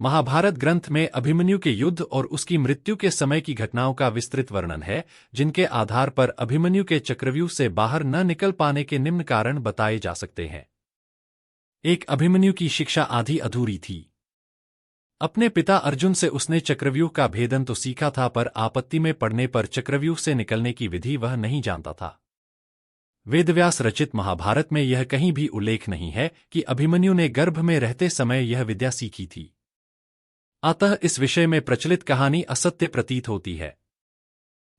महाभारत ग्रंथ में अभिमन्यु के युद्ध और उसकी मृत्यु के समय की घटनाओं का विस्तृत वर्णन है, जिनके आधार पर अभिमन्यु के चक्रव्यूह से बाहर न निकल पाने के निम्न कारण बताए जा सकते हैं। एक, अभिमन्यु की शिक्षा आधी अधूरी थी। अपने पिता अर्जुन से उसने चक्रव्यूह का भेदन तो सीखा था, पर आपत्ति में पड़ने पर चक्रव्यूह से निकलने की विधि वह नहीं जानता था। वेदव्यास रचित महाभारत में यह कहीं भी उल्लेख नहीं है कि अभिमन्यु ने गर्भ में रहते समय यह विद्या सीखी थी। अतः इस विषय में प्रचलित कहानी असत्य प्रतीत होती है।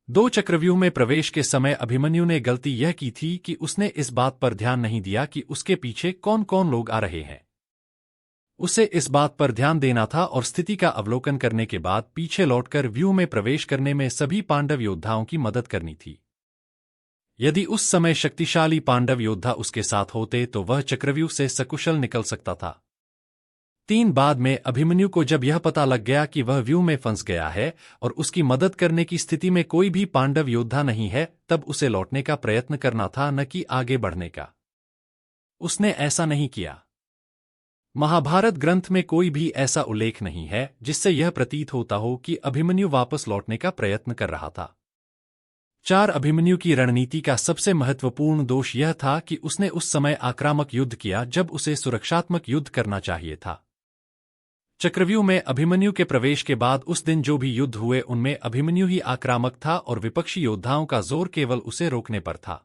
दो, चक्रव्यूह में प्रवेश के समय अभिमन्यु ने गलती यह की थी कि उसने इस बात पर ध्यान नहीं दिया कि उसके पीछे कौन कौन लोग आ रहे हैं। उसे इस बात पर ध्यान देना था और स्थिति का अवलोकन करने के बाद पीछे लौटकर व्यूह में प्रवेश करने में सभी पांडव योद्धाओं की मदद करनी थी। यदि उस समय शक्तिशाली पांडव योद्धा उसके साथ होते तो वह चक्रव्यूह से सकुशल निकल सकता था। 3, बाद में अभिमन्यु को जब यह पता लग गया कि वह व्यूह में फंस गया है और उसकी मदद करने की स्थिति में कोई भी पांडव योद्धा नहीं है, तब उसे लौटने का प्रयत्न करना था, न कि आगे बढ़ने का। उसने ऐसा नहीं किया। महाभारत ग्रंथ में कोई भी ऐसा उल्लेख नहीं है जिससे यह प्रतीत होता हो कि अभिमन्यु वापस लौटने का प्रयत्न कर रहा था। 4, अभिमन्यु की रणनीति का सबसे महत्वपूर्ण दोष यह था कि उसने उस समय आक्रामक युद्ध किया जब उसे सुरक्षात्मक युद्ध करना चाहिए था। चक्रव्यूह में अभिमन्यु के प्रवेश के बाद उस दिन जो भी युद्ध हुए उनमें अभिमन्यु ही आक्रामक था और विपक्षी योद्धाओं का जोर केवल उसे रोकने पर था।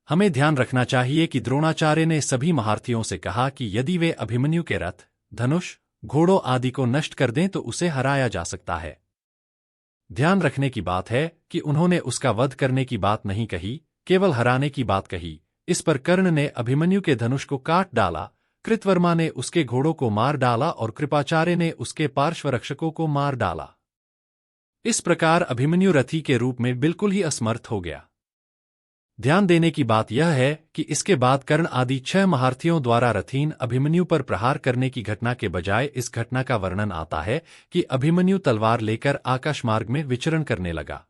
हमें ध्यान रखना चाहिए कि द्रोणाचार्य ने सभी महारथियों से कहा कि यदि वे अभिमन्यु के रथ, धनुष, घोड़ों आदि को नष्ट कर दें तो उसे हराया जा सकता है। ध्यान रखने की बात है कि उन्होंने उसका वध करने की बात नहीं कही, केवल हराने की बात कही। इस पर कर्ण ने अभिमन्यु के धनुष को काट डाला, कृतवर्मा ने उसके घोड़ों को मार डाला और कृपाचार्य ने उसके पार्श्वरक्षकों को मार डाला। इस प्रकार अभिमन्यु रथी के रूप में बिल्कुल ही असमर्थ हो गया। ध्यान देने की बात यह है कि इसके बाद कर्ण आदि 6 महारथियों द्वारा रथीन अभिमन्यु पर प्रहार करने की घटना के बजाय इस घटना का वर्णन आता है कि अभिमन्यु तलवार लेकर आकाशमार्ग में विचरण करने लगा।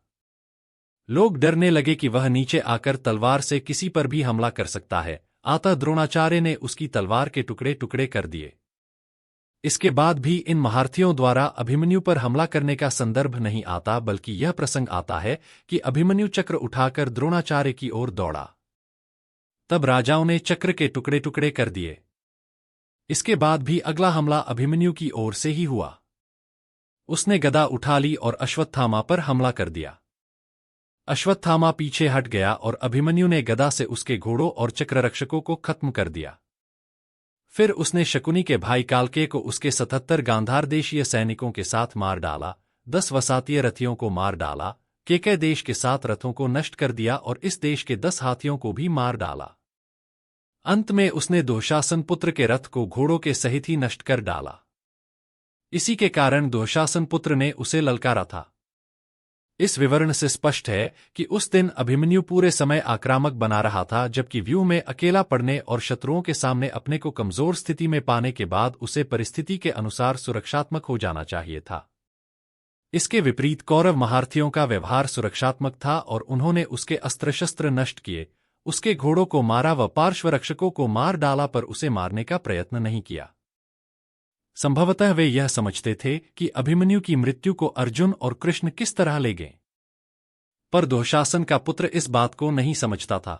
लोग डरने लगे कि वह नीचे आकर तलवार से किसी पर भी हमला कर सकता है, अतः द्रोणाचार्य ने उसकी तलवार के टुकड़े टुकड़े कर दिए। इसके बाद भी इन महारथियों द्वारा अभिमन्यु पर हमला करने का संदर्भ नहीं आता, बल्कि यह प्रसंग आता है कि अभिमन्यु चक्र उठाकर द्रोणाचार्य की ओर दौड़ा। तब राजाओं ने चक्र के टुकड़े टुकड़े कर दिए। इसके बाद भी अगला हमला अभिमन्यु की ओर से ही हुआ। उसने गदा उठा ली और अश्वत्थामा पर हमला कर दिया। अश्वत्थामा पीछे हट गया और अभिमन्यु ने गदा से उसके घोड़ों और चक्ररक्षकों को खत्म कर दिया। फिर उसने शकुनी के भाई कालकेय को उसके 77 गांधार देशीय सैनिकों के साथ मार डाला, 10 वसातीय रथियों को मार डाला, केकय देश के 7 रथों को नष्ट कर दिया और इस देश के 10 हाथियों को भी मार डाला। अंत में उसने दुःशासन पुत्र के रथ को घोड़ों के सहित ही नष्ट कर डाला। इसी के कारण दुःशासन पुत्र ने उसे ललकारा था। इस विवरण से स्पष्ट है कि उस दिन अभिमन्यु पूरे समय आक्रामक बना रहा था, जबकि व्यूह में अकेला पड़ने और शत्रुओं के सामने अपने को कमजोर स्थिति में पाने के बाद उसे परिस्थिति के अनुसार सुरक्षात्मक हो जाना चाहिए था। इसके विपरीत कौरव महारथियों का व्यवहार सुरक्षात्मक था और उन्होंने उसके अस्त्र शस्त्र नष्ट किए, उसके घोड़ों को मारा व पार्श्वरक्षकों को मार डाला, पर उसे मारने का प्रयत्न नहीं किया। संभवतः वे यह समझते थे कि अभिमन्यु की मृत्यु को अर्जुन और कृष्ण किस तरह ले गए, पर दुःशासन का पुत्र इस बात को नहीं समझता था।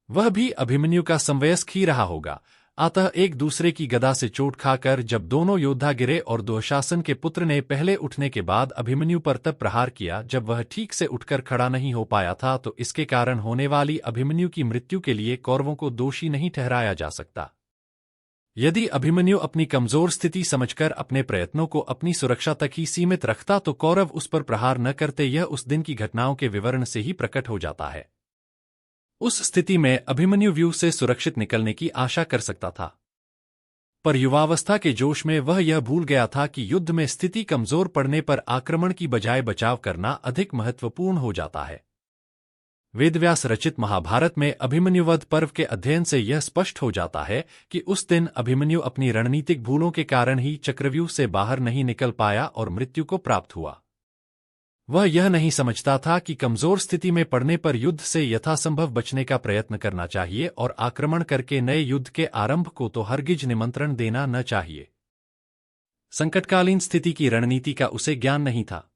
वह भी अभिमन्यु का समवयस्क ही रहा होगा, अतः एक दूसरे की गदा से चोट खाकर जब दोनों योद्धा गिरे और दुःशासन के पुत्र ने पहले उठने के बाद अभिमन्यु पर तब प्रहार किया जब वह ठीक से उठकर खड़ा नहीं हो पाया था, तो इसके कारण होने वाली अभिमन्यु की मृत्यु के लिए कौरवों को दोषी नहीं ठहराया जा सकता। यदि अभिमन्यु अपनी कमजोर स्थिति समझकर अपने प्रयत्नों को अपनी सुरक्षा तक ही सीमित रखता तो कौरव उस पर प्रहार न करते। यह उस दिन की घटनाओं के विवरण से ही प्रकट हो जाता है। उस स्थिति में अभिमन्यु व्यूह से सुरक्षित निकलने की आशा कर सकता था, पर युवावस्था के जोश में वह यह भूल गया था कि युद्ध में स्थिति कमजोर पड़ने पर आक्रमण की बजाय बचाव करना अधिक महत्वपूर्ण हो जाता है। वेदव्यास रचित महाभारत में अभिमन्युवध पर्व के अध्ययन से यह स्पष्ट हो जाता है कि उस दिन अभिमन्यु अपनी रणनीतिक भूलों के कारण ही चक्रव्यूह से बाहर नहीं निकल पाया और मृत्यु को प्राप्त हुआ। वह यह नहीं समझता था कि कमजोर स्थिति में पड़ने पर युद्ध से यथासंभव बचने का प्रयत्न करना चाहिए और आक्रमण करके नए युद्ध के आरंभ को तो हरगिज निमंत्रण देना न चाहिए। संकटकालीन स्थिति की रणनीति का उसे ज्ञान नहीं था।